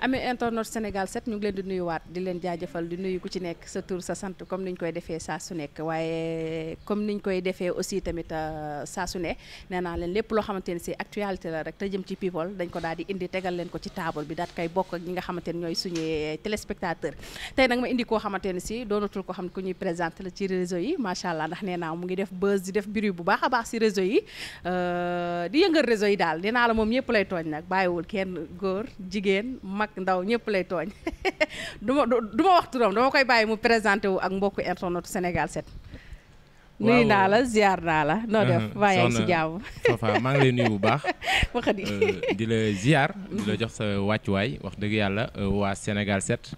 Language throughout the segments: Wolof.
amee internet Sénégal 7 ñu ngi leen di nuyuwaat di leen jaajëfal di nuyu ku ci nekk sa tur sa sant comme niñ koy defee saa su nekk waaye comme niñ koy defee aussi tamit saa su ne nee naa leen lépp loo xamante ne si actualité la rek te jëm ci people dañ ko daal di indi tegal leen ko ci table bi daat koy bokk ak ñi nga xamante ne ñooy suñuy téléspectateur tey nag ma indi koo xamante ne si doonatul ko xam ne ku ñuy présenté la ci réseau yi macha allah ndax nee naa mu ngi def buzz di def bruit bu baax a baax si réseau yi di yëngal réseau yi daal nee naa la moom ñëpp lay tooñ nag bàyyiwul kenn góor jigéen mag ndaw ñëpp lay tooñ du ma wax turam dama koy bàyyi mu présenté wu ak mbokku internet Sénégal 7. nuyu naa la ziar naa la noo def waaye si jàmm Fafa maa ngi lay nuyu bu baax waxa di di la ziar di la jox sa wàccuwaay wax dëgg yàlla waa Sénégal 7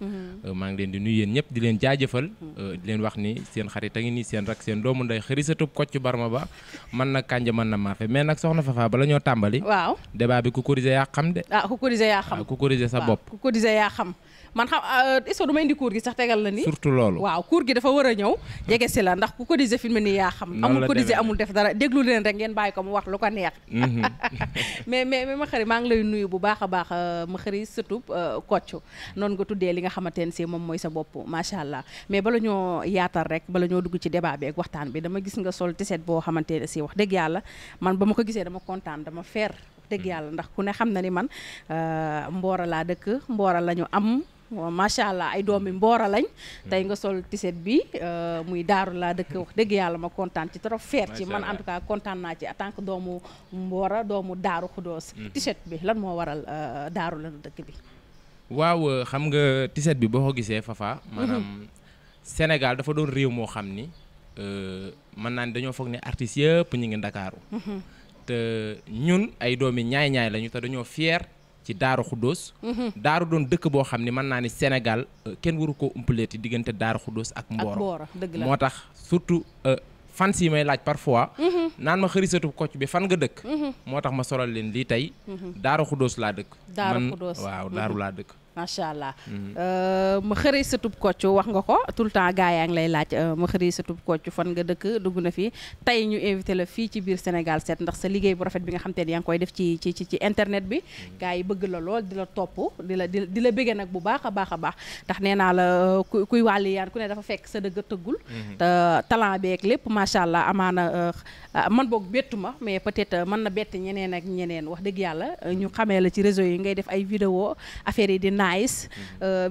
maa ngi leen di nuyu yéen ñëpp di leen jaajëfal di leen wax ni seen xarit a ngi nii seen rak seen doomu nday xërisatub Kocc Barma Ba man na kànja mën na maafe mais nag soxna Fafa bala ñoo tàmbali waaw débat bi ku corriger yaa xam de ku corriger yaa xam ku corriger sa bopp ku corriger yaa xam man xam est-ce que du ma indi cours gi sax tegal la ni surtout loolu waaw cours gi dafa war a ñëw jege si la ndax ku corriger film ni yaa xam amul corriger amul def dara déglu leen rek ngeen bàyyi ko mu wax lu ko neex mais ma xëri maa ngi lay nuyu bu baax a baax ma xëri surtout Kocc noonu nga tuddee li nga xamante ne si moom mooy sa bopp macha allah mais bala ñoo yaatal rek bala ñoo dugg ci débat bi ak waxtaan bi dama gis nga sol tiset boo xamante ne si wax dëgg yàlla man ba ma ko gisee dama kontaan dama fier dëgg yàlla ndax ku ne xam na ni man Mboora laa dëkk Mboora la ñu am macha allah ay doomi Mboora lañ tey nga sol tiset bi muy daaru laa dëkk wax dëgg yàlla ma kontaan ci trop fier ci man en tout cas kontaan naa ci en tant que doomu Mboora doomu Daaru Xudoos tiset bi lan moo waral daaru la dëkk bi waaw xam nga tiset bi boo ko gisee Fafa maanaam Sénégal dafa doon réew moo xam ni mën naa ni dañoo foog ne artistes yëpp ñu ngi Ndakaaru te ñun ay doomi ñaay-ñaay lañu te dañoo fier ci Daaru Xuddoos daaru doon dëkk boo xam ne mën naa ni Sénégal kenn waru koo umpaleeti diggante Daaru Xuddoos ak Mbooro dëgg la moo tax surtout fans yi may laaj parfois naan ma xërisatu Kocc bi fan nga dëkk moo tax ma solal leen lii tey Daaru Xuddoos laa dëkk waaw daaru laa dëkk macha allah ma xëri satub Kocc wax nga ko tout le temps gars yaa ngi lay laaj ma xëri satub Kocc fan nga dëkk dugg na fi tey ñu invité la fii ci biir Sénégal 7 ndax sa liggéey bu rafet bi nga xam te ne yaa ngi koy def ci internet bi gars yi bëgg la lool di la topp di la bëggee nag bu baax a baax a baax ndax nee naa la kuy wàlli yaan ku ne dafa fekk sa dëgg tëggul te talent beeg lépp macha allah amaana man boog bettu ma mais peut-être mën na bett ñeneen ak ñeneen wax dëgg yàlla ñu xamee la ci réseau yi ngay def ay vidéo affaire yi di nice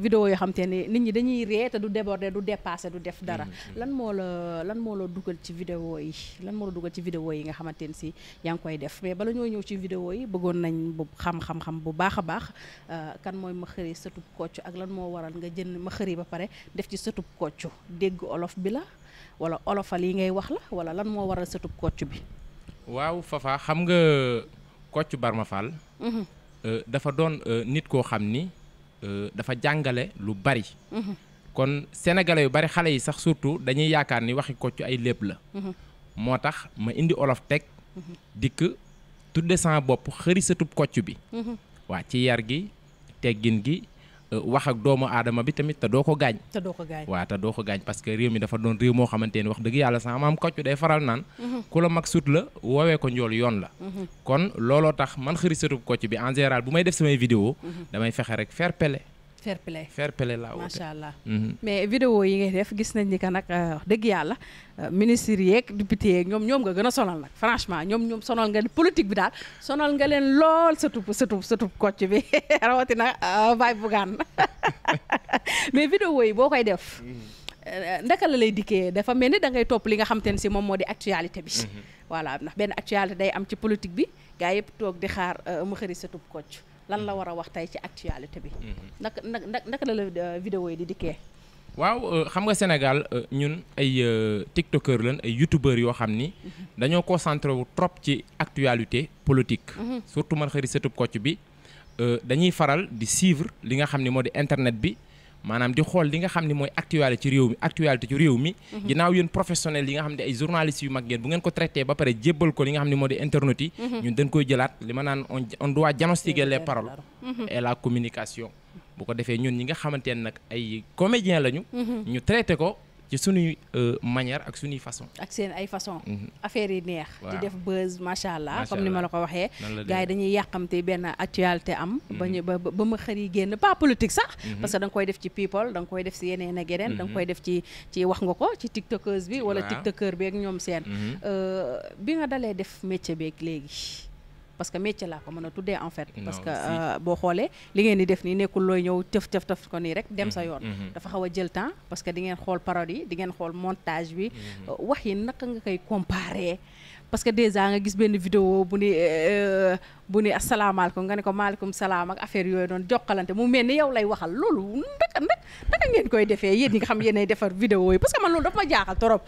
vidéo yoo xam te ne nit ñi dañuy ree te du déborder du dépasser du def dara lan moo la dugal ci vidéo yi nga xamante ne si yaa ngi koy def mais bala ñoo ñëw ci vidéo yi bëggoon nañ bu xam-xam bu baax a baax kan mooy ma xëri sëtub Kocc ak lan moo waral nga jënd ma xëri ba pare def ci sëtub Kocc dégg olof bi la wala olofal yi ngay wax la wala lan moo waral sëtub Kocc bi waaw Fafa xam nga Kocc Barma Fall dafa doon nit koo xam ni dafa jàngale lu bari kon sénégalais yu bari xale yi sax surtout dañuy yaakaar ni waxi Kocc ay lépp la moo tax ma indi olof teg dikk tudde sama bopp xëri sëtub Kocc bi waa ci yar gi teggin gi wax ak doomu aadama bi tamit te doo ko gaañ waaw te doo ko gaañ parce que réew mi dafa doon réew moo xamante ni wax dëgg yàlla sama maam Kocc day faral naan ku la mag sut la woowee ko njool yoon la kon looloo tax man xëri sëtub Kocc bi en général bu may def samay vidéo damay fexe rek fair play laa woote macha allah mais vidéo yi ngay def gis nañ ni que nag wax dëgg yàlla ministre yeeg député yeeg ñoom nga gën a sonal nag franchement ñoom sonal nga politique bi daal sonal nga leen lool sëtub Kocc bi rawatina Baye Bougane mais vidéo yi boo koy def ndaka la lay dikkee dafa mel ni da ngay topp li nga xam te ne si moom moo di actualité bi voilà ndax benn actualité day am ci politique bi gaa yëpp toog di xaar ma xëri sëtub Kocc lan la war a wax tey ci actualité bi naka la vidéo yi di dikkee waaw xam nga Sénégal ñun ay tiktokeur lañ ay youtubeur yoo xam ni dañoo concentré wu trop ci actualité politique surtout man xëri sëtub Kocc bi dañuy faral di suivre li nga xam ni moo di internet bi maanaam di xool li nga xam ni mooy actualité ci réew mi ginnaaw yéen professionnels yi nga xam ne ay journalistes yu mag ngeen bu ngeen ko traité ba pare jébbal ko li nga xam ne moo di internautes yi ñun dañ koy jëlaat li ma naan on doit diagnostiquer les paroles et la communication bu ko defee ñun ñi nga xamante ne nag ay comédien lañu ñu traité ko ci suñuy manière ak suñuy façon. ak seen ay façon affaire yi neex. di def buzz macha allah comme ni ma la ko waxee. noonu la gars yi dañuy yàqamte benn actualité am. ba ma xër yi génn pas politique sax. parce que da nga koy def ci people da nga koy def si yeneen ak yeneen. da nga koy def ci wax nga ko ci tiktokeuse bi. wala tiktokeur bi ak ñoom seen. bi nga dalee def métier beeg léegi. parce que métier laa ko mën a tuddee en fait. parce que boo xoolee li ngeen di def nii nekkul looy ñëw tëf ko nii rek dem sa yoon. dafa xaw a jël temps parce que di ngeen xool parodie di ngeen xool montage bi. wax yi naka nga koy comparer. parce que déjà nga gis benn vidéo bu ni asalaamaaleykum nga ne ko maaleykum salaam ak affaire yooyu noonu jokkalante mu mel ni yow lay waxal loolu naka ngeen koy defee yéen ñi nga xam yéenay defar vidéo yi parce que man loolu dafa ma jaaxal trop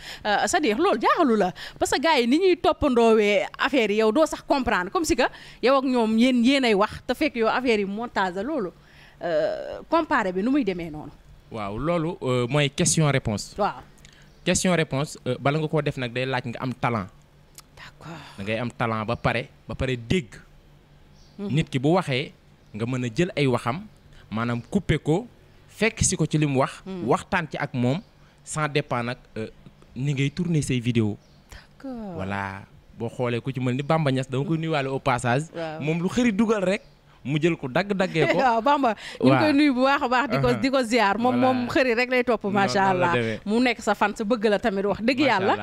c'est-à-dire loolu jaaxalu la parce que gars yi ni ñuy toppandoowee affaire yi yow doo sax comprendre comme si que yow ak ñoom yéenay wax te fekk yow affaire yi montage la loolu comparé bi nu muy demee noonu. waaw loolu mooy question réponse. waaw question réponse bala nga koo def nag day laaj nga am talent. da ngay am talent ba pare dégg nit ki bu waxee nga mën a jël ay waxam maanaam couper ko fekk si ko ci li mu wax waxtaan ci ak moom sans dépend nag ni ngay tourner say vidéo voilà boo xoolee ku ci mel ni Bamba Niass dama koy nuyuwaale au passage moom lu xëri dugal rek mu jël ko dagg-daggee ko waaw Bamba ñu ngi koy nuyu bu baax a baax di ko ziar moom xëri rek lay topp macha allah mu nekk sa fan sa bëgg la tamit wax dëgg yàlla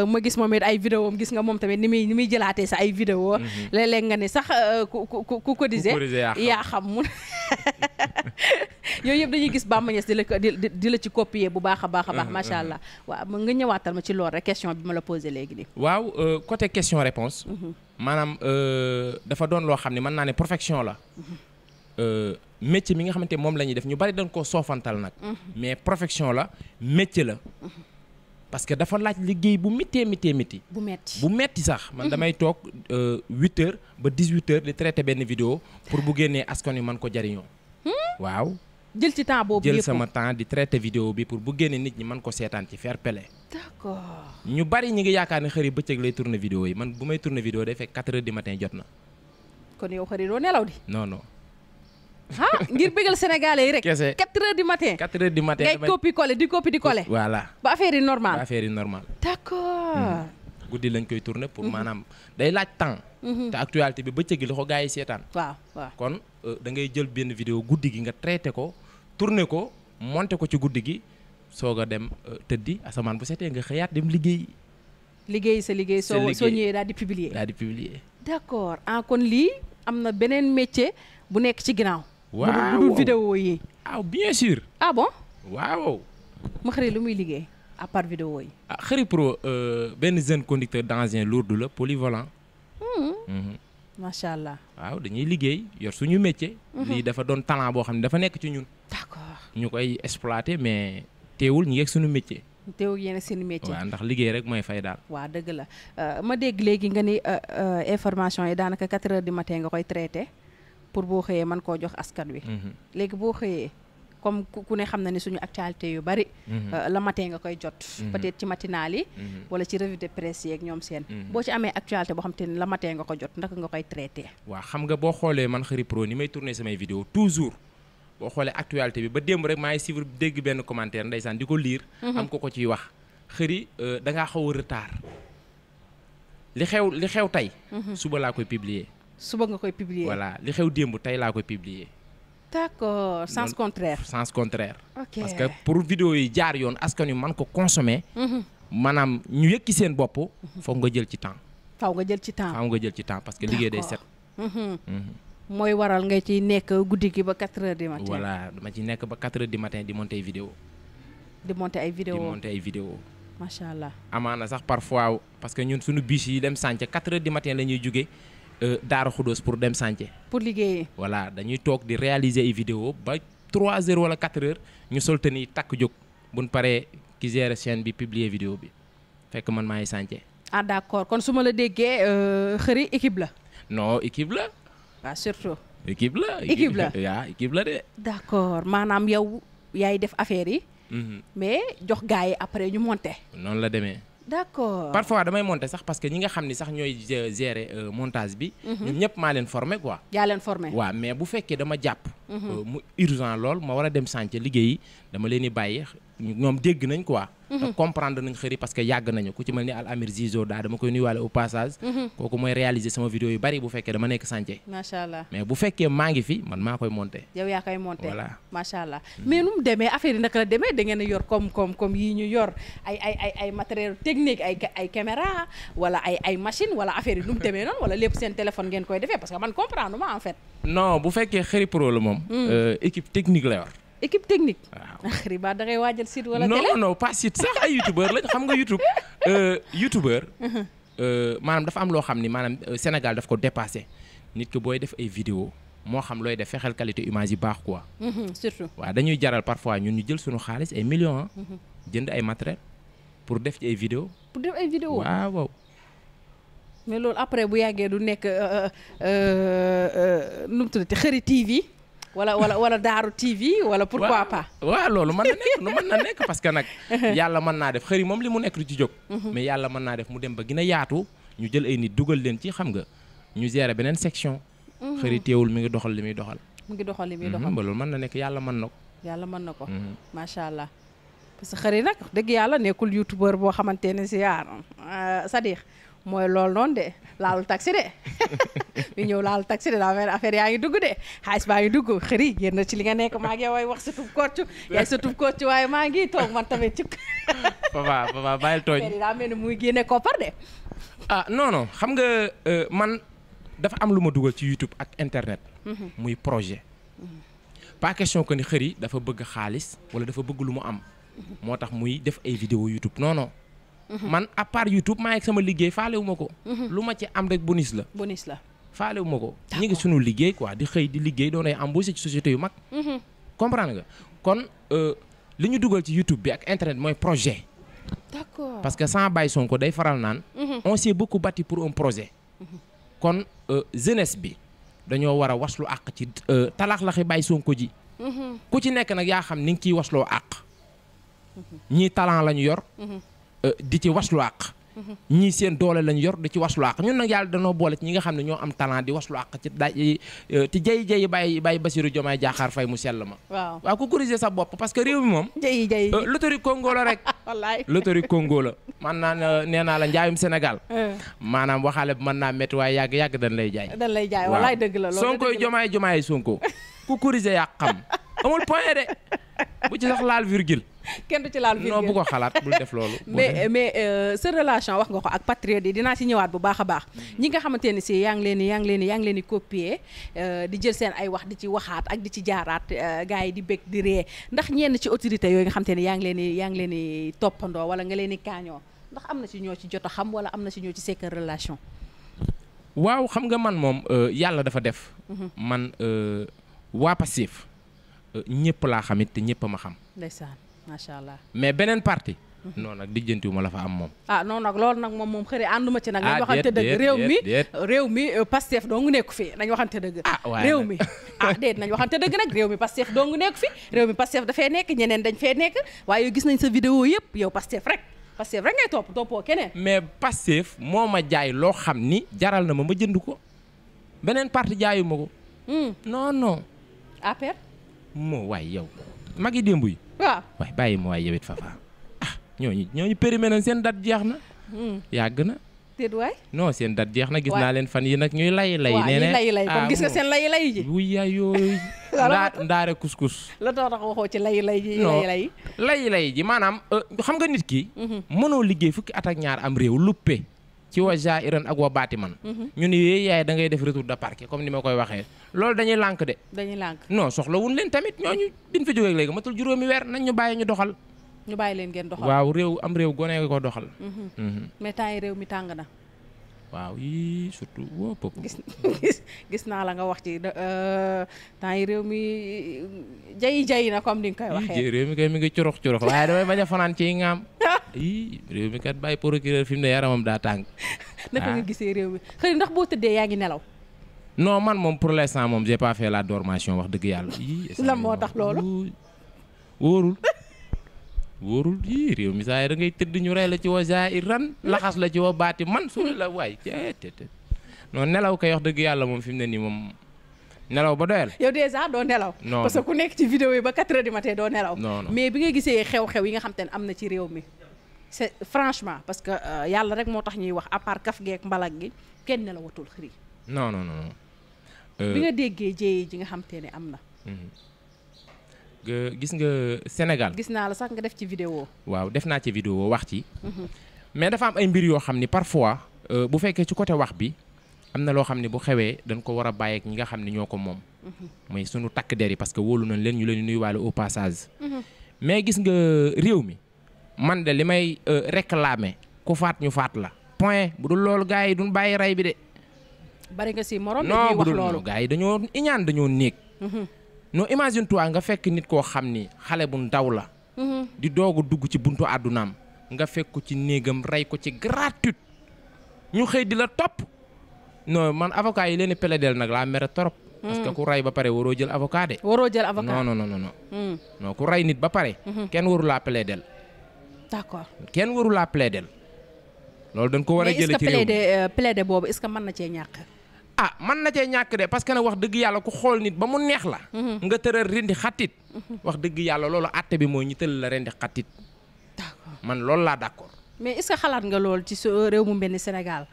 ma gis moom it ay vidéo am gis nga moom tamit ni muy jëlaatee sa ay vidéo léeg-léeg nga ni sax ku ko disee yaa xam mun yooyu yëpp dañuy gis Bamba Niass di la ci copier bu baax a baax macha allah waaw nga ñëwaatal ma ci lool rek question bi ma la posé léegi nii waaw côté question réponse maanaam dafa doon loo xam ne mën naa ne perfection la métier mi nga xamante moom la ñuy def ñu bari dañ koo soofantal nag mais perfection la métier la parce que dafa laaj liggéey bu métti bu metti sax man damay toog 8h ba 18h di traité benn vidéo pour bu génnee askan wi mën ko jariñoo waaw jël ci temps boobu jël sama temps di traité vidéo bi pour bu génnee nit ñi mën ko seetaan ci fair play. d'accord ñu bari ñi ngi yaakaar ne xëri bëccëg lay tourner vidéo yi man bu may tourner vidéo day fekk 4h du matin jot na. kon yow xëri doo nelaw di. non ngir bëggal sénégalais yi rek. kese 4h du matin. ngay copie collé di copie di collé. voilà ba affaire yi normal. d'accord. guddi lañ koy tourner pour maanaam day laaj temps. te actualité bi bëccëg gi la ko gars yi seetaan. waaw kon da ngay jël benn vidéo guddi gi nga traité ko tourner ko monter ko ci guddi gi soog a dem tëddi asamaan bu setee nga xëyaat dem liggéey. sa liggéey soo ñëwee daal di publier. d'accord kon lii am na beneen métier bu nekk ci ginnaaw. waaw bu dul vidéo yi. bien sûr. Bon. waaw. ma xëri lu muy liggéey à part vidéo yi. Xëri Pro benn jeune conducteur d'engin lourd la polyvalent. macha allah. waaw dañuy liggéey yor suñu métier. lii dafa doon talent boo xam ne dafa nekk ci ñun. d'accord ñu koy exploiter mais teewul ñu yegg suñu métier. teewul yéen seen métier. waaw ndax liggéey rek mooy fay daal. waaw dëgg la ma dégg léegi nga ni information yi daanaka 4h du matin nga koy traité pour boo xëyee mën koo jox askan wi. léegi boo xëyee comme ku ne xam na ni suñu actualité yu bari. la matin nga koy jot. peut-être ci matinale yi. wala ci revue de presse yeeg ñoom seen. boo ci amee actualité boo xam te ni la matin nga ko jot ndaka nga koy traité. waaw xam nga boo xoolee man Xëri Pro ni may tourner samay vidéo toujours boo xoolee actualité bi ba démb rek maa ngi suivre dégg benn commentaire ndeysaan di ko lire. am ko ciy wax Xëri da ngaa xaw a retard. li xew tey. suba laa koy publier. suba nga koy publier. voilà li xew démb tey laa koy publier. d'accord sens contraire. Ok parce que pour vidéo yi jaar yoon askan wi man ko consommer. maanaam ñu yëkki seen bopp. foog nga jël ci temps. faaw nga jël ci temps. parce que liggéey day set. mooy waral nga ci nekk guddi gi ba 4h du matin. voilà dama ci nekk ba 4h du matin di monter vidéo. di monter ay vidéo. macha allah. amaana sax parfois parce que ñun suñu bus yi dem sànce 4h du matin la ñuy jóge Daara Xudoos pour dem sànce. pour liggéey. voilà dañuy toog di réaliser ay vidéo ba 3h wala 4h ñu solte ni takk jóg buñ paree ki gérer chaîne bi publier vidéo bi fekk man maa ngi sànce. d'accord kon su ma la déggee Xëri équipe la. non équipe la. waaw surtout. équipe la waaw équipe la de. d'accord maanaam yow yaay def affaire yi. mais jox gars yi après ñu monter. noonu la demee. d'accord parfois damay monter sax parce que ñi nga xam ni sax ñooy gérer montage bi. ñoom ñëpp maa leen formé quoi. yaa leen formé. waaw mais bu fekkee dama jàpp mu urgent lool ma war a dem chantier liggéeyi dama leen di bàyyi ñoom dégg nañ quoi. comprendre nañ xëri parce que yàgg nañu ku ci mel ni Al Amir Zizo daa dama koy nuyuwaale au passage. kooku mooy réaliser sama vidéo yu bari bu fekkee dama nekk chantier. macha allah mais bu fekkee maa ngi fi man maa koy monter. yow yaa koy monter voilà macha allah mais nu mu demee affaire yi naka la demee da ngeen a yor comme yii ñu yor ay matériel technique ay caméra wala ay machine wala affaire yi nu mu demee noonu wala lépp seen téléphone ngeen koy defee parce que man comprendre ma en fait. non bu fekkee xëri pro la moom. équipe technique la yor. équipe technique. waaw xëri ba da ngay waajal site wala télé. non pas site sax ay youtubeur lañ xam nga youtubeur. maanaam dafa am loo xam ni maanaam Sénégal daf ko dépassé nit ki booy def ay vidéo moo xam looy def fexeel qualité image yi baax quoi. surtout waaw dañuy jaral parfois ñun ñu jël suñu xaalis ay millions jënd ay matériel pour def ci ay vidéo. pour def ay vidéo waaw. mais loolu après bu yàggee du nekk nu mu tuddati xëri TV. wala Daaru TV wala pourquoi pas. waaw loolu mën na nekk parce que nag yàlla mën naa def xëri moom li mu nekk du ci jóg. mais yàlla mën naa def mu dem ba gën a yaatu ñu jël ay nit dugal leen ci xam nga ñu gérer beneen section. xëri teewul mi ngi doxal li muy doxal. ba loolu mën na nekk yàlla mën na ko. yàlla mën na ko. macha allah parce que xëri nag dëgg yàlla nekkul youtubeur boo xamante ne si c'est-à-dire mooy loolu noonu de laalul taxi de ñu ñëw laalul taxi de daa mel affaire yaa ngi dugg de xaalis baa ngi dugg xëri génn ci li nga nekk maa ngi way wax sa tub kocc yaay sa tub kocc waaye maa ngi toog man tamit ci papa bàyyil tooñ affaire yi daa mel ni muy génne koppar de non xam nga man dafa am lu ma dugal ci YouTube ak internet muy projet pas question que ni xëri dafa bëgg xaalis wala dafa bëgg lu mu am moo tax muy def ay vidéo YouTube non man à part YouTube maa ngi sama liggéey faalewu ma ko. lu ma ci am rek bonus la. faalewu ma ko. ñu ngi sunu liggéey quoi di xëy di liggéey doon ay embauché ci société yu mag. comprendre nga kon li ñu dugal ci YouTube bi ak internet mooy projet. d'accord parce que sans Baye Sonko day faral naan. on s'est beaucoup bâti pour un projet. kon jeunesse bi dañoo war a waslu àq ci talaax-laxi Baye Sonko ji. ku ci nekk nag yaa xam ni nga ciy wasloo àq. ñii talent lañu yor. di ci waslu àq ñii seen doole lañ yor di ci waslu àq ñun nag yàlla danoo boole ci ñi nga xam ne ñoo am talent di waslu àq ci ci jay bàyyi Bassirou Diomaye Diakhar Faye mu sell ma waaw ku corriger sa bopp parce que réew mi moom jay loterie Congo la rek wallaay loterie Congo la man naa nee naa la njaayum Sénégal maanaam waxaale bi mën naa métti waaye yàgg dañ lay jaay wallaay dëgg la loolu Sonko Diomaye Sonko ku corriger yaa xam amul point de bu ci sax laal virgule kenn du ci laal virgule non bu ko xalaat bul def loolu. mais sa relation wax nga ko ak patriote yi dinaa si ñëwaat bu baax a baax. ñi nga xamante ne si yaa ngi leen di copier di jël seen ay wax di ci waxaat ak di ci jaaraat gars yi di bëgg di ree ndax ñenn ci autorité yooyu nga xamante ne yaa ngi leen di toppandoo wala nga leen di kaañoo ndax am na si ñoo ci jot a xam wala am na si ñoo ci sekk relation. waaw xam nga man moom yàlla dafa def. man waa Pastef ñëpp laa xamit te ñëpp a ma xam. ndeysaan. macha allah mais beneen parti. non nag lijjantiwuma la fa am moom. non nag loolu nag moom xëri ànduma ci nag. nañ waxante dëgg réew mi Pastef doo ngu nekku fi nañ waxante dëgg. réew mi déet nañ waxante dëgg nag réew mi Pastef doo ngu nekku fi réew mi Pastef dafay nekk ñeneen dañ fee nekk waaye gis nañ sa vidéo yëpp yow Pastef rek ngay toppoo keneen. mais Pastef moo ma jaay loo xam ni jaral na ma jënd ko beneen parti jaayuma ko. non. APR. moo waay yow magi démb yi. waaw waay bàyyi ma waay yowit Fafa ñooñu périmé nañ seen dat jeex na. yàgg na. déet waay. non seen dat jeex na gis naa leen fan yi nag ñuy lay. nee na lay kon gis nga seen lay ji. wuy yaay yooyu. ndaare couscous. la tax waxoo ci lay ji. lay ji maanaam xam nga nit ki. mënoo liggéey fukki at ak ñaar am réew luppe. ci wa jairan ak wa baati man ñu ne yee yaay da ngay def retour de parquet comme ni ma koy waxee loolu dañuy lànk de non soxla wuñ leen tamit ñooñu biñ fi jógee léegi matul juróomi weer nañ ñu bàyyi ñu doxal ñu bàyyi leen ngeen doxal waaw réew gone nga ko doxal mais temps yi réew mi tàng na waaw yii surtout woo pëpp gis naa la nga wax ci temps yi réew mi jayi na comme ni nga koy waxee réew mi kay mi ngi curux waaye damay bañ a fanaan ci ngaam réew mi kat bàyyi procureur fi mu ne yaramam daa tàng naka nga gisee réew mi xëy ndax boo tëddee yaa ngi nelaw non man moom pour l'instant moom j'ai pas fait la dormation wax dëgg yàlla lan moo tax loolu wóorul réew mi saa yi da ngay tëdd ñu rey la ci wa ran laxas la ci wa baati man su la waay non nelaw kay wax dëgg yàlla moom fi mu ne nii moom nelaw ba doyal. yow déjà doo nelaw. non parce que ku nekk ci vidéo yi ba 4 heures du matin doo nelaw. non mais bi nga gisee xew-xew yi nga xam te ne am na ci réew mi c'est franchement parce que yàlla rek moo tax ñuy wax à part kaf geek mbalak gi kenn nelawatul xëri. non. bi nga déggee jéye ji nga xam te ne am na. gis nga Sénégal. gis naa la sax nga def ci vidéo. waaw def naa ci vidéo wax ci. mais dafa am ay mbir yoo xam ni parfois bu fekkee ci côté wax bi am na loo xam ne bu xewee dañ ko war a bàyyi ak ñi nga xam ne ñoo ko moom. mooy sunu takk der yi parce que wóolu nañ leen ñu leen di nuyuwaale au passage. mais gis nga réew mi man de li may réclamer ku faat ñu faat la. point bu dul loolu gars yi duñ bàyyi rey bi de. bari nga si morom. non bu wax dul loolu gars yi dañoo iñaan dañoo néeg. non imagine toi nga fekk nit koo xam ni xale bu ndaw la. di doog a dugg ci buntu àddunaam nga fekk ko ci néegam rey ko ci gratuite ñu xëy di la topp non man avocat yi leen di plaider nag laa mere trop. parce que ku rey ba pare waroo jël avocat de. waroo jël avocat non ku rey nit ba pare. kenn waru laa plaider. d'accord kenn waru laa plaider. loolu dañ ko war a jëlee ci réew mi mais plaider boobu est-ce que mën na cee ñàkk. ah mën na cee ñàkk de parce que nag wax dëgg yàlla ku xool nit ba mu neex la. nga tëral rendi xatit. wax dëgg yàlla loolu àtte bi mooy ñu tëral la rendi xatit. d'accord man loolu laa d'accord. mais est-ce que xalaat nga loolu ci réew mu mel ni Sénégal.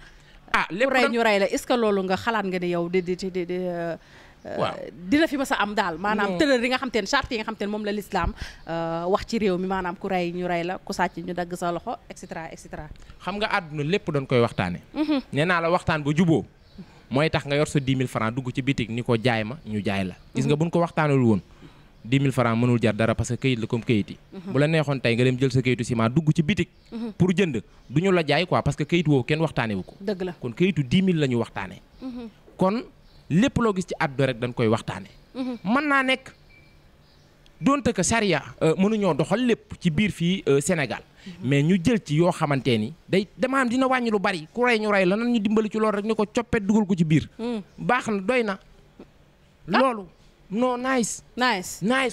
lépp rey ñu rey la est-ce que loolu nga xalaat nga ni yow waaw dina fi mës a am daal maanaam tëral yi nga xam te ne charte yi nga xam te ne moom la l'islam wax ci réew mi maanaam ku rey ñu rey la ku sàcc ñu dagg sa loxo et cetera et cetera. xam nga àdduna lépp dañ koy waxtaane nee naa la waxtaan ba juboo mooy tax nga yor sa 10 000 francs dugg ci bitik ni ko jaay ma ñu jaay la gis nga buñ ko waxtaanul woon 10 000 francs mënul jar dara parce que këyit la comme këyit yi bu la neexoon tey nga dem jël sa këyitu ciment dugg ci bitik pour jënd du ñu la jaay quoi parce que këyit woowu kenn waxtaane wu ko dëgg la kon këyitu 10 000 la ñu waxtaane kon lépp loo gis ci àdduna rek dañ koy waxtaane mën naa nekk donte que charia mënuñoo doxal lépp ci biir fii Sénégal mais ñu jël ci yoo xamante ni day demaam dina wàññi lu bari ku rey ñu rey la nan ñu dimbali ci loolu rek ni ko coppet dugal ko ci biir baax na doy na loolu non nice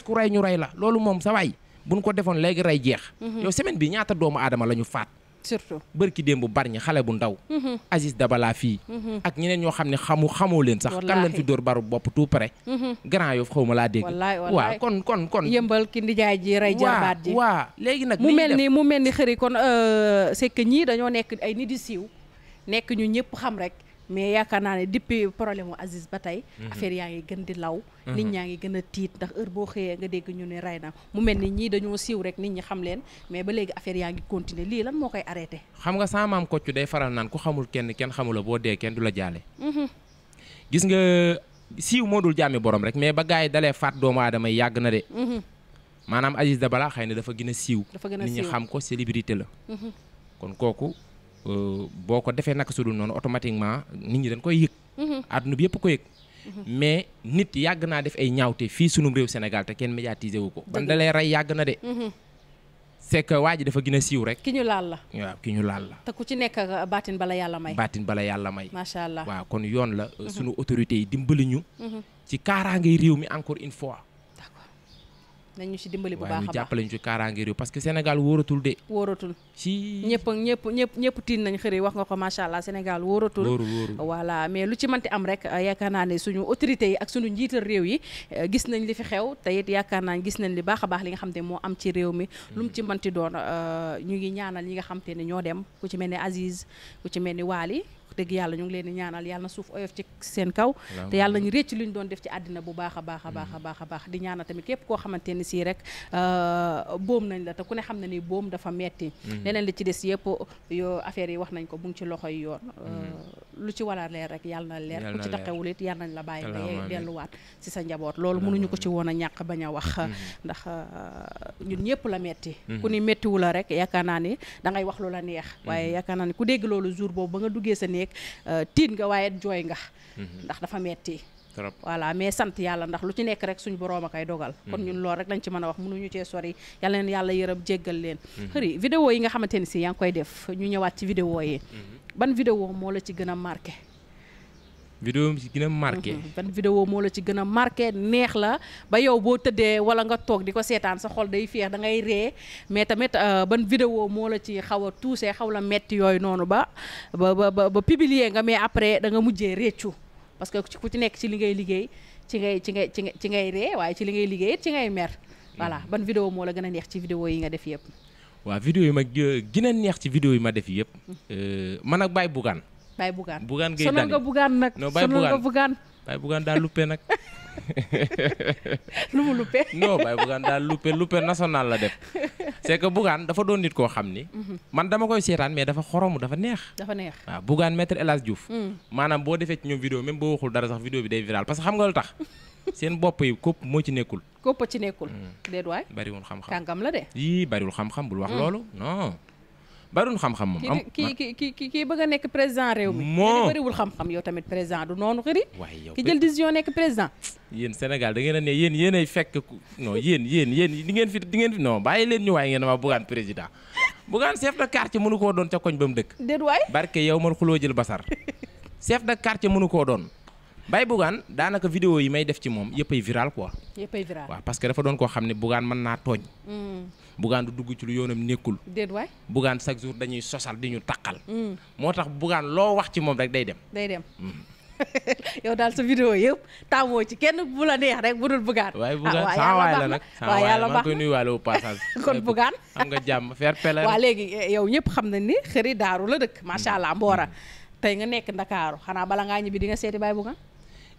ku rey ñu rey la loolu moom sa waay buñ ko defoon léegi rey jeex yow semaine bi ñaata doomu aadama la ñu faat surtout bërki démb bari ñi xale bu ndaw Aziz Dabala fii ak ñeneen ñoo xam ne xamoo leen sax kan lañ fi dóor baru bopp tout près Grand Yoff xaw ma laa dégg waaw kon yëmbal ki ndijaay ji rey jarbaat ji waaw léegi nag mu mel ni xëri kon c'est que ñii dañoo nekk ay nit di siiw nekk ñu ñëpp xam rek mais yaakaar naa ne depuis problème mu Aziz ba tey affaire yaa ngi gën di law nit ñaa ngi gën a tiit ndax heure boo xëyee nga dégg ñu ne rey na mu mel ni ñii dañoo siiw rek nit ñi xam leen mais ba léegi affaire yaa ngi continuer lii lan moo koy arrêté xam nga sama maam Kocc day faral naan ku xamul kenn xamula boo dee kenn du la jaale gis nga siiw moo dul jaami borom rek mais ba gars yi dalee faat doomu aadama yi yàgg na de maanaam Aziz Dabala xëy na dafa gën a siiw nit ñi xam ko célébrité la kon kooku boo ko defee naka sudul noonu automatiquement nit ñi dañ koy yëg àdduna bi yëpp ko yëg mais nit yàgg naa def ay ñaawte fii sunum réew Sénégal te kenn médiatisé wu ko ban dalee rey yàgg na de c'est que waa ji dafa gën a siiw rek ki ñu laal la waaw ki ñu laal la te ku ci nekk baatin bala yàlla may macha allah waaw kon yoon la sunu autorités yi dimbali ñu ci kaaraangay réew mi encore une fois nañu ci dimbali bu baax a baax ñu jàppale ñu ci kaaraange réew parce que Sénégal wóoratul de. wóoratul si ñëpp tiin nañ xëri wax nga ko macha allah Sénégal wóoratul. voilà mais lu ci mënti am rek yaakaar naa ne suñu autorités yi ak suñu njiital réew yi gis nañ li fi xew te it yaakaar naa gis nañ li baax a baax li nga xam te moo am ci réew mi. lu mu ci mënti doon ñu ngi ñaanal ñi nga xam te ne ñoo dem ku ci mel ni Aziz ku ci mel ni Waly dëgg yàlla ñu ngi leen di ñaanal yàlla na suuf oyof ci seen kaw te yàlla nañu récc lu ñu doon def ci àddina bu baax a baax a baax a baax a baax di ñaanal tamit képp koo xamante ni sii rek boom nañ la te ku ne xam na ni boom dafa metti leneen li ci des yëpp yoo affaire yi wax nañ ko bu ngi ci loxo yi yoon lu ci war a leer rek yàlla na leer ku ci taqewul it yàlla nañ la bàyyi nga delluwaat si sa njaboot loolu mënuñu ko ci woon a ñàkk bañ a wax ndax ñun ñëpp la metti ku ni mettiwu la rek yaakaar naa ni da ngay wax lu la neex waaye yaakaar naa ni ku dégg loolu jour boobu ba nga duggee sa néeg tiit nga waaye jooy nga ndax dafa metti voilà mais sant yàlla ndax lu ci nekk rek suñu boroom a koy dogal kon ñun loolu rek lañ ci mën a wax mënuñu cee sori yàlla leen yàlla yërëm jéggal leen xëri vidéo yi nga xamante ni si yaa ngi koy def ñu ñëwaat ci vidéo yi ban vidéo moo la ci gën a marqué vidéo ci gën a marqué ban vidéo moo la ci gën a marqué neex la ba yow boo tëddee wala nga toog di ko seetaan sa xol day féex da ngay ree mais tamit ban vidéo moo la ci xaw a tuusee xaw la metti yooyu noonu ba publier nga mais après da nga mujjee réccu parce que ku ci nekk ci li ngay liggéey ci ngay ree waaye ci li ngay liggéey ci ngay mer voilà ban vidéo moo la gën a neex ci vidéo yi nga def yëpp waaw vidéo yi ma gën a neex ci vidéo yi ma def yëpp man ak Baye Bougane Bougane Gueye Dany sonal nga Bougane nag non Baye Bougane daa luppe nag lu mu luppe non Baye Bougane daa luppe national la def c'est que Bougane dafa doon nit koo xam ni man dama koy seetaan mais dafa xoromu dafa neex waaw Bougane maître El Hadj Diouf maanaam boo defee ci ñoom vidéo même boo waxul dara sax vidéo bi day viral parce que xam nga lu tax seen bopp yi kopp moo ci nekkul déet waay bariwul xam-xam kàngam la de yii bariwul xam-xam bul wax loolu non bariwul xam-xam moom kii bëgg a nekk président réew mi bariwul xam-xam yow tamit président du noonu xëri waaye yow ki jël décision nekk président yéen Sénégal da ngeen a ne yéenay fekk non yéen di ngeen fi non bàyyi leen ñu waaye ngeen ma Bougane président Bougane chef de quartier mënu koo doon ca koñ ba mu dëkk déet waay barke yow man xuloo jël basar chef de quartier mënu koo doon Baye Bougane daanaka vidéo yi may def ci moom yëppay viral quoi waaw parce que dafa doon koo xam ne Bougane mën naa tooñ Bougane du dugg ci lu yoonam nekkul déet waay Bougane chaque jour dañuy sosal di ñu taqal moo tax Bougane loo wax ci moom rek day dem yow daal sa vidéo yëpp taamoo ci kenn bu la neex rek bu dul Bougane waaye Bougane saa waay la nag waaw yàlla baax maa ngi koy nuyuwaale au passage kon Bougane am nga jàmm faire pele waaw léegi yow ñëpp xam nañ ni xëri daaru la dëkk macha allah Mbora tey nga nekk Ndakaaru xanaa bala ngaa ñibbi di nga seeti Baye Bougane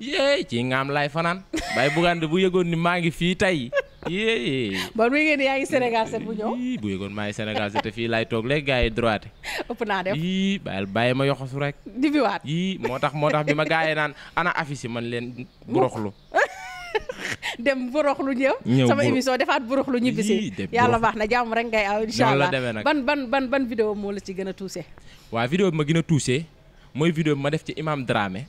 yéey ci ngaam laay fanaan Baye Bougane de bu yëgoon ni maa ngi fii tey yéey bon mi ngeen yaa ngi Sénégal set bu ñëw bu yëgoon maa ngi Sénégal set te fii laay toog léegi gars yi droite ëpp naa def yii bàyyi ma yoxosu rek di biwaat yii moo tax bi ma gars yi naan ana affiche man leen buroxlu dem buroxlu ñëw sama émission defaat buroxlu ñibbisi yàlla baax na jàmm rek ngay aw incha allah ban vidéo moo la ci gën a touché waaw vidéo bi ma gën a touché mooy vidéo bi ma def ci Imam Dramé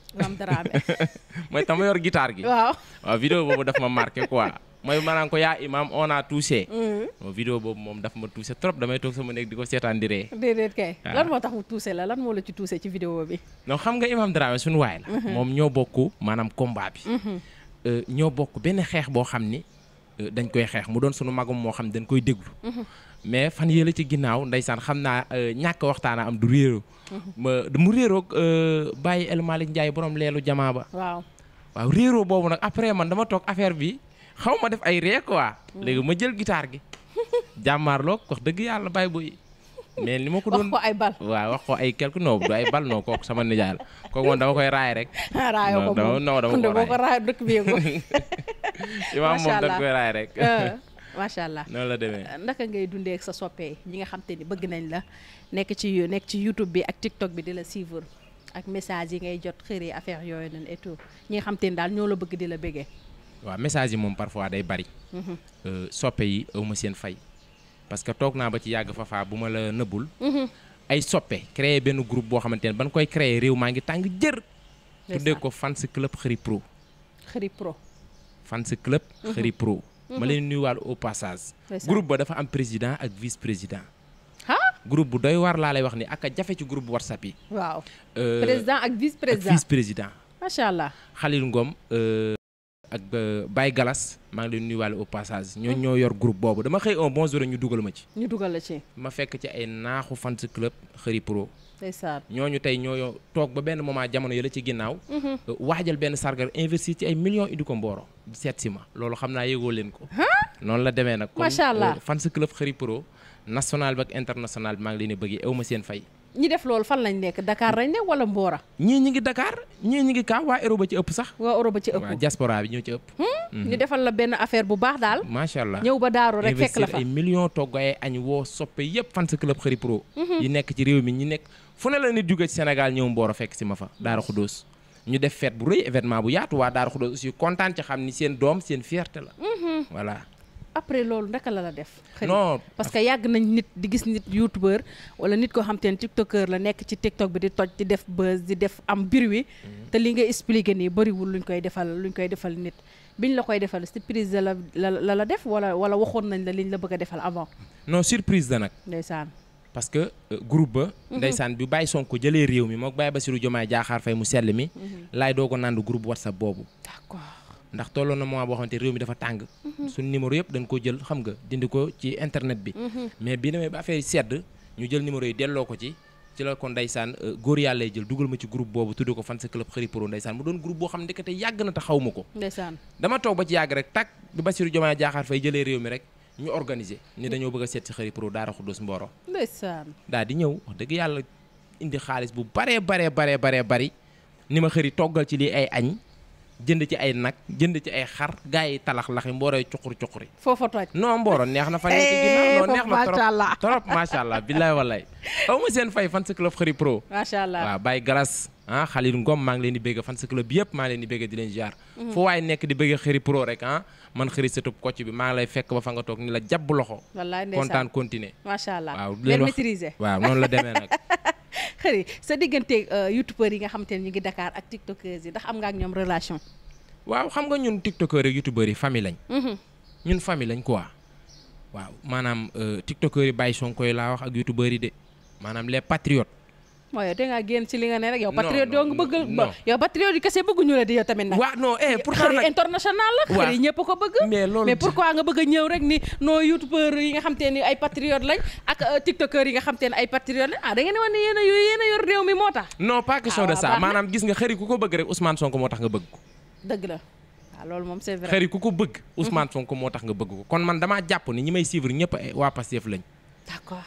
mooy tam ma yor guitare gi waaw vidéo boobu daf ma marqué quoi mooy maanaam ko yaa Imam on a touché vidéo boobu moom daf ma touché trop damay toog sama néeg di ko seetaan di ree déedéet kay lan moo tax mu touché la lan moo la ci touché ci vidéo bi non xam nga Imam Dramé suñu waay la moom ñoo bokk maanaam combat bi ñoo bokk benn xeex boo xam ni dañ koy xeex mu doon suñu magum moo xam dañ koy déglu mais fan yële ci ginnaaw ndeysaan xam naa ñàkk waxtaana am du réeroo mu réeroog bàyyi El Malick Ndiaye borom leelu jamaa ba waaw réeroo boobu nag après man dama toog affaire bi xaw ma def ay ree quoi léegi ma jël guitare gi jàmmaarloog wax dëgg yàlla bàyyi boy mais li ma ko doon wax ko ay bal waaw wax ko ay quelque no du ay bal non kooku sama nijaay la kooku moom dama koy raay rek raayoo ko moom non dama ko raay dëkk bi ko imaam moom dama koy raay rek macha allah noonu la demee naka ngay dundee ak sa soppee ñi nga xam te ni bëgg nañ la nekk ci YouTube bi ak TikTok bi di la suivre ak message yi ngay jot xëri affaire yooyu noonu et tout ñi nga xam te ni daal ñoo la bëgg di la bëggee waaw message yi moom parfois day bari soppe yi awma seen fay parce que toog naa ba ci yàgg Fafa bu ma la nëbbul ay soppe créé benn groupe boo xamante ne ban koy créé réew maa ngi tàng jër tuddee ko fans club Xëri Pro fans club Xëri Pro ma leen nuyuwaal au passage groupe ba dafa am président ak vice président groupe bu doy war laa lay wax ni ak a jafe ci groupe WhatsApp yi waaw président ak vice président macha allah Khalil Ngom ak Baye Galas maa ngi leen nuyuwaale au passage ñoo yor groupe boobu dama xëy un bon jour ñu dugal ma ci la ci ma fekk ci ay naaxu fans club Xëri Pro ndeysaan ñooñu tey ñoo toog ba benn moment jamono yële ci ginnaaw waajal benn sargal investir ci ay millions indi ko Mboro seet si ma loolu xam naa yëgoo leen ko noonu la demee nag macha allah fans club Xëri Pro national bi ak international bi maa ngi leen di bëggee aw ma seen fay ñi def loolu fan lañ nekk Dakar lañ nekk wala Mbora ñii ñi ngi Dakar ñii ñi ngi kaa waa Europe ci ëpp sax waa Europe ci ëpp waa diaspora bi ñoo ci ëpp ñu defal la benn affaire bu baax daal macha allah ñëw ba daaru rek fekk la fa ay millions togg ay añ woo soppe yëpp fans club Xëri Pro yi nekk ci réew mi ñi nekk fu ne la nit jóge ci Sénégal ñëw Mboro fekk si ma fa Daara Khoudoss ñu def fête bu rëy événement bu yaatu waa Daara Khoudoss aussi kontaan ci xam ni seen doom seen fierté la voilà après loolu naka la def non parce que yàgg nañ nit di gis nit youtubeur wala nit koo xam te ne tiktokeur la nekk ci tiktok bi di toj di def buzz di def am bruit te li nga expliqué nii bëriwul luñ koy defal nit biñ la koy defal surprise la def wala waxoon nañ la liñ la bëgg a defal avant non surprise la nag ndeysaan parce que groupe ba ndeysaan bi Baye Sonko jëlee réew mi mook Baye Bassirou Diomaye Diakhar Faye mu sell mi laay doo ko nandu groupe WhatsApp boobu d'accord ndax tolloon na moment boo xamante réew mi dafa tàng suñ numéro yëpp dañ ko jël xam nga dindi ko ci internet bi mais bi demee ba affaire yi sedd ñu jël numéro yi delloo ko ci ci la ko ndeysaan góor yàlla jël dugal ma ci groupe boobu tudde ko fan sa club Khary Pro ndeysaan mu doon groupe boo xam ne ndekete yàgg na te xaw ma ko ndeysaan dama toog ba ci yàgg rek tak bi Bassirou Diomaye Diakhar Faye jëlee réew mi rek ñu organiser ni dañoo bëgg a seet si Khary Pro Daara Khoudoss Mboro ndeysaan daal di ñëw wax dëgg yàlla indi xaalis bu baree bari ni ma Khary toggal ci lii ay añ jënd ci ay nag jënd ci ay xar gars yi talax laxi Mboroy cuquri foofa toj non Mboro neex na fan ci ginnaaw non neex na trop macha allah billaay wallaay aw ma seen fay fan sa club Khary Pro macha allah waaw Baye Galas Khalil Ngom maa ngi leen di bégg fan sa club yëpp maa ngi leen di bégg di leen ziar foo waaye nekk di bégg Khary Pro rek man Khary sëtub Kocc bi maa ngi lay fekk ba fa nga toog ni la jàpp loxo wallaay ndeysaan kontaan continuer macha allah waaw leen maîtriser waaw noonu la demee nag Khary sa diggante youtubeurs yi nga xamante ne ñu ngi Dakar ak tiktokers yi ndax am nga ak ñoom relation waaw xam nga ñun tiktokeur ak youtubeurs yi famille lañ ñun famille lañ quoi waaw maanaam tiktokeur yi Baye Sonko yi laa wax ak youtubeurs yi de maanaam les patriotes mooy te nga génn ci li nga ne rek yow patriote yoo nga bëgg yow patriote yi kese bëgguñu la di yow tamit nag waaw non pourtant Khary international la Khary ñëpp ko bëgg mais pourquoi nga bëgg a ñëw rek ni non youtubeur yi nga xam te ni ay patriote lañ ak tiktokeur yi nga xam te ne ay patriote lañ da ngeen ne woon ne yéen a yor réew mi moo tax non pas question de ça maanaam gis nga Khary ku ko bëgg rek Ousmane Sonko moo tax nga bëgg ko dëgg la waaw loolu moom c'est vrai Khary ku ko bëgg Ousmane Sonko moo tax nga bëgg ko kon man damaa jàpp ni ñi may suivre ñëpp waa Pastef lañ d'accord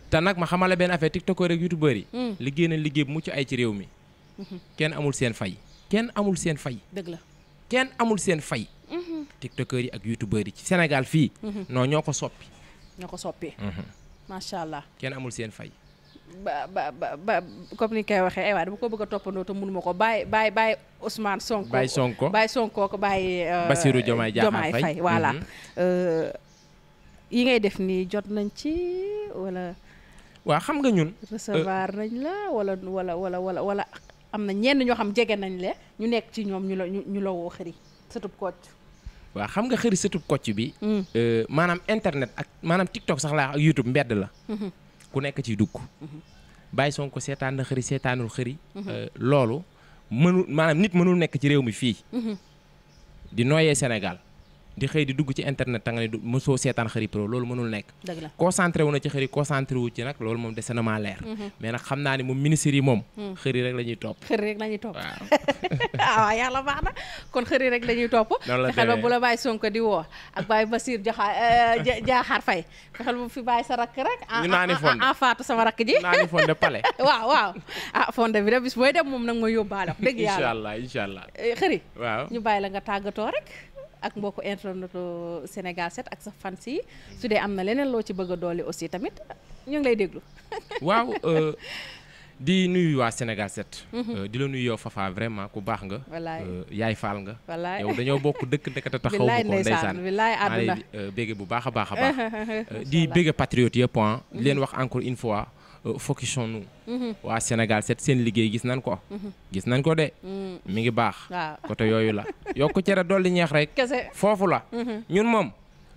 te nag ma xamala benn affaire tiktokeur ak youtubeur yi liggéey nañ liggéey bu mucc ay ci réew mi kenn amul seen fay dëgg la kenn amul seen fay tiktokeur yi ak youtubeur yi ci Sénégal fii non ñoo ko soppi macha allah kenn amul seen fay ba comme ni koy waxee aywa dama ko bëgg a toppandoo te mënuma ko bàyyi Ousmane Sonko bàyyi Sonko ko bàyyi Bassirou Diomaye Diakhar Faye voilà yi ngay def nii jot nañ ci wala waaw xam nga ñun recevoir nañ la wala am na ñenn ñoo xam jege nañ la ñu nekk ci ñoom ñu la woo Khary sëtub Kocc waaw xam nga Khary sëtub Kocc bi maanaam internet ak maanaam TikTok sax laa ak YouTube mbedd la ku nekk ciy dugg Baye Sonko seetaan na Khary seetaanul Khary loolu maanaam nit mënul nekk ci réew mi fii di nooyee Sénégal di xëy di dugg ci internet ta nga ne mosoo seetaan Khary Pro loolu mënul nekk concentré wu na ci Khary concentré wu ci nag loolu moom dese na maa leer mais nag xam naa ni moom ministre yi moom Khary rek la ñuy topp waaw waaw yàlla baax na kon Khary rek la ñuy topp fexeel ba bu la Baye Sonko di woo ak Baye Bassirou Diakhar Faye fexeel ba fi bàyyi sa rakk rek ñu naani fonde en faatu sama rakk ji naani fonde pale waaw fonde bi da bis booy dem moom nag ma yóbbaale wax dëgg yàlla incha allah Khary waaw ñu bàyyi la nga tàggatoo rek ak mbokku internetu Sénégal 7 ak sa fans yi su dee am na leneen loo ci bëgg a dolli aussi tamit ñu ngi lay déglu. waaw di nuyu waa Sénégal 7. di la nuyu yow Fafa vraiment ku baax nga. wallaay yaay faal nga. wallaay yow dañoo bokk dëkk te taxaw ko ndeysaan billaay àdduna maa ngi bégge bu baax a baax a baax. di bégge patriote yëpp di leen wax encore une fois. focusons-nous waa Sénégal 7 seen liggéey gis nañ ko de mi ngi baax côté yooyu la yokku cere dolli ñeex rek foofu la ñun moom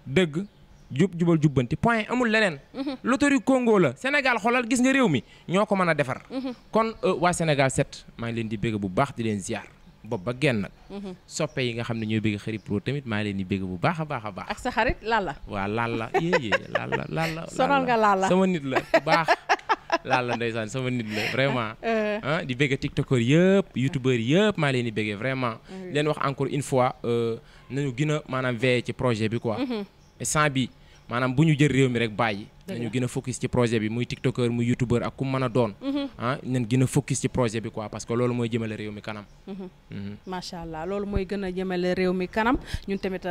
dëgg jubal jubbanti point amul leneen loterie Congo la Sénégal xoolal gis nga réew mi ñoo ko mën a defar kon waa Sénégal 7 maa ngi leen di bégg bu baax di leen ziar bopp ba genn nag soppe yi nga xam ne ñooy bëgg Khary Pro tamit maa leen di bëgg bu baax a baax a baax ak sa xarit Lalla waaw Lalla yéyée Lalla sonal nga Lalla sama nit la bu baax Lalla ndeysaan sama nit la vraiment di bëgg tiktokeur yëpp youtubeur yëpp maa leen di bëggee vraiment leen wax encore une fois nañu gën a maanaam veiller ci projet bi quoi et sans bi maanaam bu ñu jël réew mi rek bàyyi nañu gën a focus ci projet bi muy tiktokeur muy youtubeur ak ku mën a doon nañ gën a focus ci projet bi quoi parce que loolu mooy jëmale réew mi kanam macha allah loolu mooy gën a jëmale réew mi kanam ñun tamit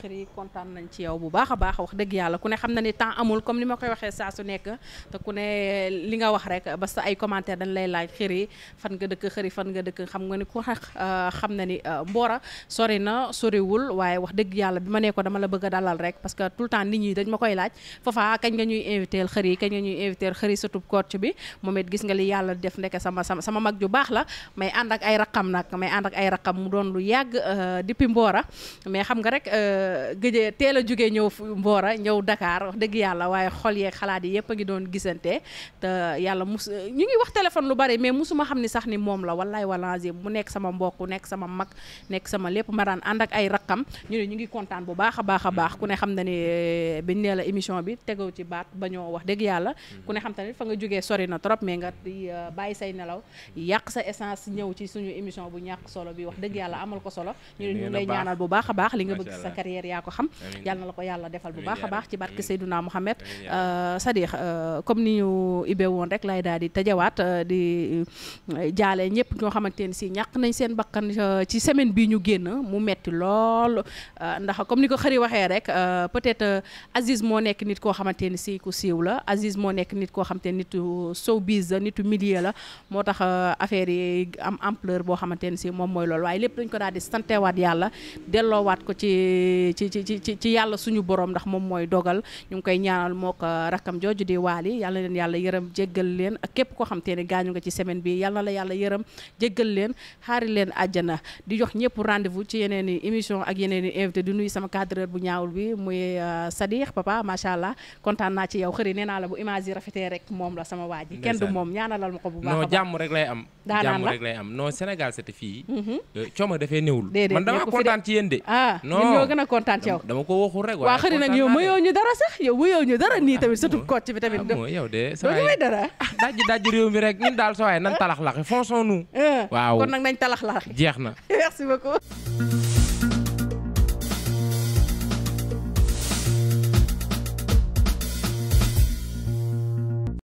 Khary kontaan nañ ci yow bu baax a baax wax dëgg yàlla ku ne xam na ni temps amul comme ni ma koy waxee saa su nekk te ku ne li nga wax rek ba sa ay commentaire dañ lay laaj Khary fan nga dëkk Khary fan nga dëkk xam nga ni ku xam na ni Mboro sori na soriwul waaye wax dëgg yàlla bi ma nee ko dama la bëgg a dalal rek parce que tout le temps nit ñi dañ ma koy laaj Fafa kañ nga ñuy invité Khary kañ nga ñuy invité Khary sëtub Kocc bi moom it gis nga li yàlla def ndeke sama mag ju baax la may ànd ak ay raqam mu doon lu yàgg depuis Mboro mais xam nga rek gëjee teel a jógee ñëw Mboro ñëw Dakar wax dëgg yàlla waaye xol yeeg xalaat yi yëpp a ngi doon gisante te yàlla ñu ngi wax téléphone lu bari mais musuma xam ni sax ni moom la wallaay walaasi mu nekk sama mbokk nekk sama mag nekk sama lépp ma daan ànd ak ay raqam ñu ngi kontaan bu baax a baax ku ne xam na ni biñ nee la émission bi tegaw ci baat dajawaat ba ñoo wax dëgg yàlla ku ne xam tamit fa nga jógee sori na trop mais nga di bàyyi say nelaw yàq sa essence ñëw ci suñu émission bu ñàkk solo bi wax dëgg yàlla amal ko solo ñu lay ñaanal bu baax a baax li nga bëgg sa carrière yaa ko xam yàlla na la ko yàlla defal bu baax a baax ci barke Seydouna Mohamed Sadikh comme ni ñu ibee woon rek lay daal di tëjawaat di jaale ñëpp ñoo xamante ne si ñàkk nañ seen bakkan ci semaine bi ñu génn mu metti lool ndax comme ni ko xëri waxee rek peut-être Aziz moo nekk nit koo xamante ni si ku siiw la Aziz moo nekk nit koo xamante ni nitu showbiz la nitu milieu la moo tax affaire yi am ampleur boo xamante ni si moom mooy loolu waaye lépp dañ ko daal di santewaat yàlla delloowaat ko ci yàlla suñu borom ndax moom mooy dogal ñu ngi koy ñaanal moo ko rakkam jooju di Waly yàlla leen yàlla yërëm jéggal leen ak képp koo xamante ne gaañu nga ci semaine bi yàlla la yàlla yërëm jéggal leen xaari leen àjjana di jox ñëpp rendez-vous ci yeneen i émission ak yeneen i invité di nuyu sama cadreur bu ñaawul bi muy Sadikh papa macha allah kontaan naa ci yow xëri nee naa la bu image yi rafetee rek moom la sama waa ji kenn du moom ñaanalal ma ko bu baax non jàmm rek lay am jàmm rek lay am non Sénégal c'était fii cooma dafee néewul man dama kontaan ci yéen de non ñun ñoo gën a kontaan ci yow dama ko waxul rek waa xëri nag yow mayoo ñu dara sax yow mayoo ñu dara nii tamit surtout Kocc bi tamit yow de doo ñu may dara dajji réew mi rek ñun daal sa waay nan talax laxi fonçons nous waaw kon nag nañ talax laxi jeex na merci beaucoup